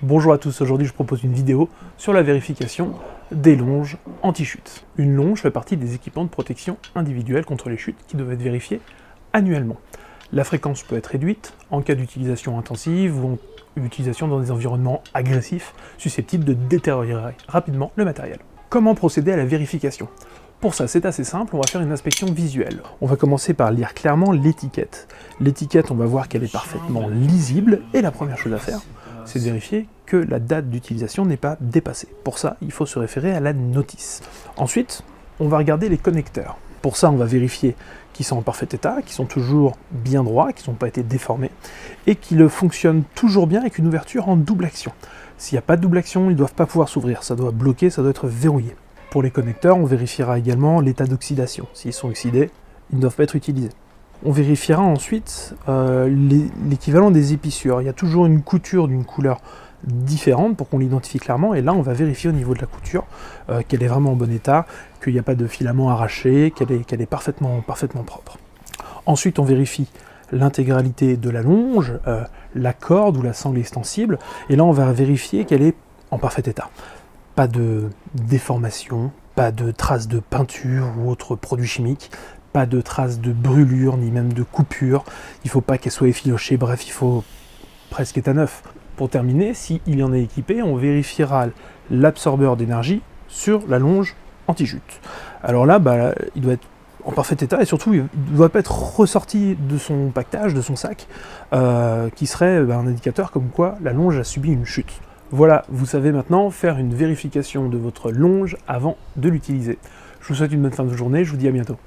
Bonjour à tous, aujourd'hui je propose une vidéo sur la vérification des longes anti-chute. Une longe fait partie des équipements de protection individuelle contre les chutes qui doivent être vérifiés annuellement. La fréquence peut être réduite en cas d'utilisation intensive ou utilisation dans des environnements agressifs susceptibles de détériorer rapidement le matériel. Comment procéder à la vérification ? Pour ça, c'est assez simple, on va faire une inspection visuelle. On va commencer par lire clairement l'étiquette. L'étiquette, on va voir qu'elle est parfaitement lisible, et la première chose à faire, c'est de vérifier que la date d'utilisation n'est pas dépassée. Pour ça, il faut se référer à la notice. Ensuite, on va regarder les connecteurs. Pour ça, on va vérifier qu'ils sont en parfait état, qu'ils sont toujours bien droits, qu'ils n'ont pas été déformés, et qu'ils fonctionnent toujours bien avec une ouverture en double action. S'il n'y a pas de double action, ils ne doivent pas pouvoir s'ouvrir, ça doit bloquer, ça doit être verrouillé. Pour les connecteurs, on vérifiera également l'état d'oxydation. S'ils sont oxydés, ils ne doivent pas être utilisés. On vérifiera ensuite l'équivalent des épissures. Il y a toujours une couture d'une couleur différente pour qu'on l'identifie clairement, et là on va vérifier au niveau de la couture qu'elle est vraiment en bon état, qu'il n'y a pas de filament arraché, qu'elle est parfaitement propre. Ensuite on vérifie l'intégralité de la longe, la corde ou la sangle extensible, et là on va vérifier qu'elle est en parfait état. Pas de déformation, pas de traces de peinture ou autre produit chimique, pas de traces de brûlure, ni même de coupure, il ne faut pas qu'elle soit effilochée, bref, il faut presque état neuf. Pour terminer, s'il y en est équipé, on vérifiera l'absorbeur d'énergie sur la longe anti-chute. Alors là, il doit être en parfait état, et surtout, il ne doit pas être ressorti de son pactage, de son sac, qui serait un indicateur comme quoi la longe a subi une chute. Voilà, vous savez maintenant faire une vérification de votre longe avant de l'utiliser. Je vous souhaite une bonne fin de journée, je vous dis à bientôt.